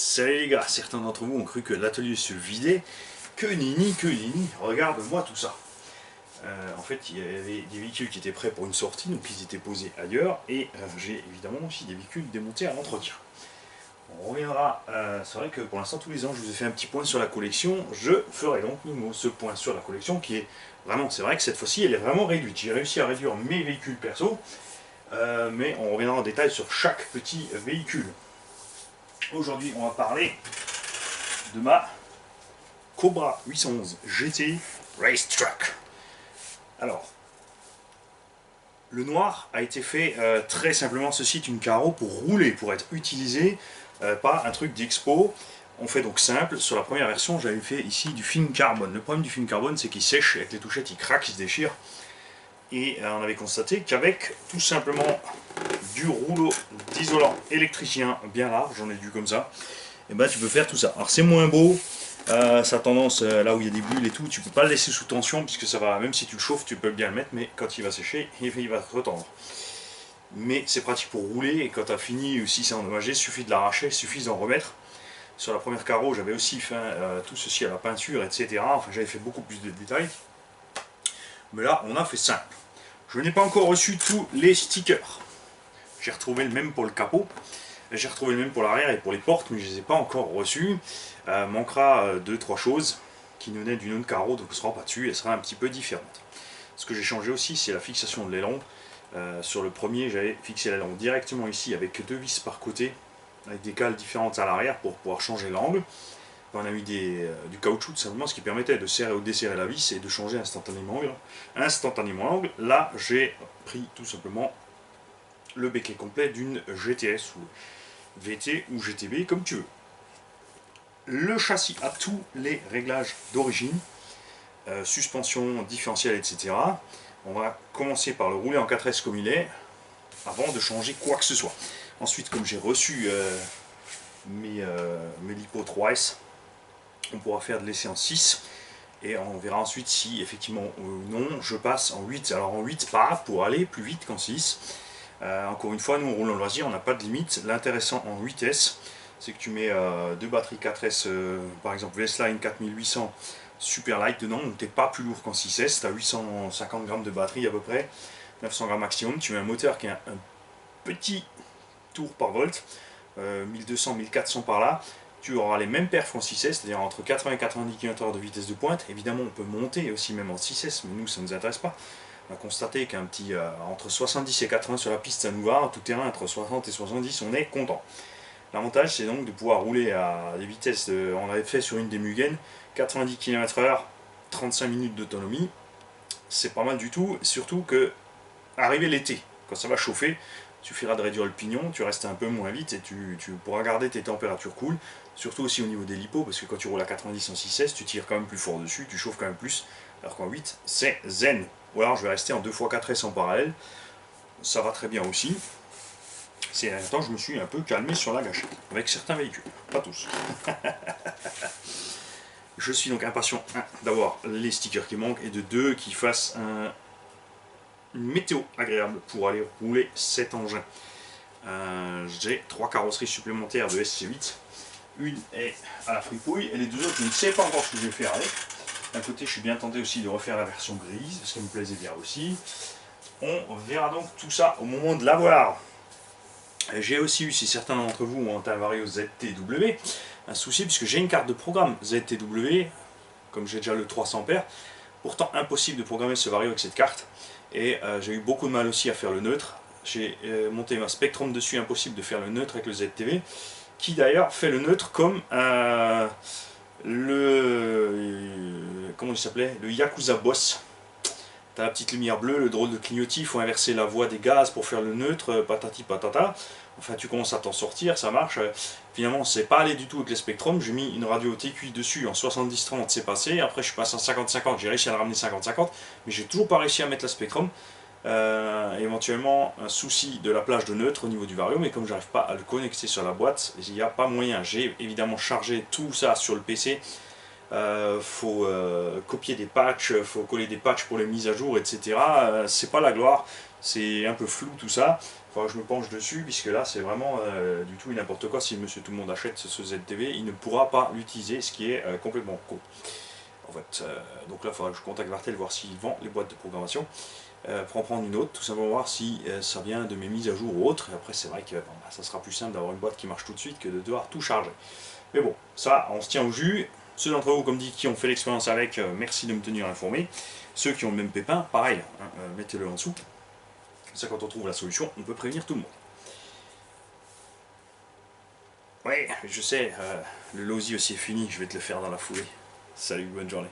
Salut les gars, certains d'entre vous ont cru que l'atelier se vidait. Que nenni, regarde-moi tout ça. En fait, il y avait des véhicules qui étaient prêts pour une sortie, donc ils étaient posés ailleurs, et j'ai évidemment aussi des véhicules démontés à l'entretien. On reviendra, c'est vrai que pour l'instant tous les ans je vous ai fait un petit point sur la collection, je ferai donc nouveau ce point sur la collection qui est vraiment, c'est vrai que cette fois-ci elle est vraiment réduite. J'ai réussi à réduire mes véhicules perso, mais on reviendra en détail sur chaque petit véhicule. Aujourd'hui, on va parler de ma Cobra 811 GT Race Truck. Alors, le noir a été fait très simplement. Ceci est une carreau pour rouler, pour être utilisé, pas un truc d'expo. On fait donc simple. Sur la première version, j'avais fait ici du film carbone. Le problème du film carbone, c'est qu'il sèche avec les touchettes, il craque, il se déchire. Et on avait constaté qu'avec tout simplement du rouleau d'isolant électricien bien large, j'en ai vu comme ça, et ben tu peux faire tout ça. Alors c'est moins beau, ça a tendance, là où il y a des bulles et tout, tu peux pas le laisser sous tension puisque ça va, même si tu le chauffes, tu peux bien le mettre, mais quand il va sécher, il va se retendre. Mais c'est pratique pour rouler, et quand tu as fini, si c'est endommagé, il suffit de l'arracher, il suffit d'en remettre. Sur la première carreau, j'avais aussi fait tout ceci à la peinture, etc. Enfin, j'avais fait beaucoup plus de détails. Mais là, on a fait simple. Je n'ai pas encore reçu tous les stickers. J'ai retrouvé le même pour le capot. J'ai retrouvé le même pour l'arrière et pour les portes, mais je ne les ai pas encore reçus. Manquera 2-3 choses qui nous venaient d'une autre carreau, donc on ne sera pas dessus, elle sera un petit peu différente. Ce que j'ai changé aussi, c'est la fixation de l'aileron. Sur le premier, j'avais fixé l'aileron directement ici avec 2 vis par côté, avec des cales différentes à l'arrière pour pouvoir changer l'angle. On a mis du caoutchouc tout simplement, ce qui permettait de serrer ou desserrer la vis et de changer instantanément l'angle. Là, j'ai pris tout simplement le béquet complet d'une GTS ou VT ou GTB, comme tu veux. Le châssis a tous les réglages d'origine, suspension, différentiel, etc. On va commencer par le rouler en 4S comme il est, avant de changer quoi que ce soit. Ensuite, comme j'ai reçu mes LiPo 3S, on pourra faire de l'essai en 6. Et on verra ensuite si effectivement ou non je passe en 8. Alors en 8 pas pour aller plus vite qu'en 6. Encore une fois, nous on roule en loisir, on n'a pas de limite. L'intéressant en 8S, c'est que tu mets 2 batteries 4S, par exemple VS-Line 4800 super light dedans, donc tu n'es pas plus lourd qu'en 6S, tu as 850 grammes de batterie à peu près, 900 grammes maximum. Tu mets un moteur qui a un petit tour par volt, 1200-1400 par là. Tu auras les mêmes perfs en 6S, c'est-à-dire entre 80 et 90 km/h de vitesse de pointe. Évidemment, on peut monter aussi même en 6S, mais nous, ça ne nous intéresse pas. On a constaté qu'un petit entre 70 et 80 sur la piste, ça nous va. Tout terrain, entre 60 et 70, on est content. L'avantage, c'est donc de pouvoir rouler à des vitesses, on avait fait sur une des Mugen, 90 km/h, 35 minutes d'autonomie. C'est pas mal du tout, surtout que, arrivé l'été, quand ça va chauffer, il suffira de réduire le pignon, tu restes un peu moins vite et tu pourras garder tes températures cool, surtout aussi au niveau des lipos, parce que quand tu roules à 90 en 6S, tu tires quand même plus fort dessus, tu chauffes quand même plus, alors qu'en 8, c'est zen. Ou alors je vais rester en 2x4S en parallèle, ça va très bien aussi. Ces derniers temps, je me suis un peu calmé sur la gâchette, avec certains véhicules, pas tous. Je suis donc impatient, 1, d'avoir les stickers qui manquent, et de 2, qu'ils fassent une météo agréable pour aller rouler cet engin. J'ai 3 carrosseries supplémentaires de SC8. Une est à la fripouille et les 2 autres, je ne sais pas encore ce que je vais faire avec. D'un côté, je suis bien tenté aussi de refaire la version grise, parce qu'elle me plaisait bien aussi. On verra donc tout ça au moment de l'avoir. J'ai aussi eu, si certains d'entre vous ont un Vario ZTW, un souci, puisque j'ai une carte de programme ZTW, comme j'ai déjà le 300 paires. Pourtant, impossible de programmer ce Vario avec cette carte. Et j'ai eu beaucoup de mal aussi à faire le neutre. J'ai monté ma Spectrum dessus, impossible de faire le neutre avec le ZTV, qui d'ailleurs fait le neutre comme comment il s'appelait, le Yakuza Boss. T'as la petite lumière bleue, le drôle de clignotis, il faut inverser la voie des gaz pour faire le neutre, patati patata. Enfin, tu commences à t'en sortir, ça marche. Finalement, c'est pas allé du tout avec les Spectrum. J'ai mis une radio TQI dessus en 70-30, c'est passé. Après, je suis passé en 50-50, j'ai réussi à la ramener 50-50, mais j'ai toujours pas réussi à mettre la Spectrum. Éventuellement, un souci de la plage de neutre au niveau du Vario, mais comme j'arrive pas à le connecter sur la boîte, il n'y a pas moyen. J'ai évidemment chargé tout ça sur le PC. Faut copier des patchs, faut coller des patchs pour les mises à jour, etc. C'est pas la gloire, c'est un peu flou tout ça. faudra que je me penche dessus, puisque là c'est vraiment du tout et n'importe quoi. Si monsieur tout le monde achète ce ZTV, il ne pourra pas l'utiliser, ce qui est complètement con. En fait, donc là il faudra que je contacte Vartel, voir s'il vend les boîtes de programmation, pour en prendre une autre, tout simplement voir si ça vient de mes mises à jour ou autre. Et après c'est vrai que bon, bah, ça sera plus simple d'avoir une boîte qui marche tout de suite que de devoir tout charger. Mais bon, ça on se tient au jus. Ceux d'entre vous, comme dit, qui ont fait l'expérience avec, merci de me tenir informé. Ceux qui ont le même pépin, pareil, hein, mettez-le en dessous. Ça, quand on trouve la solution, on peut prévenir tout le monde. Ouais, je sais, le losi aussi est fini, je vais te le faire dans la foulée. Salut, bonne journée.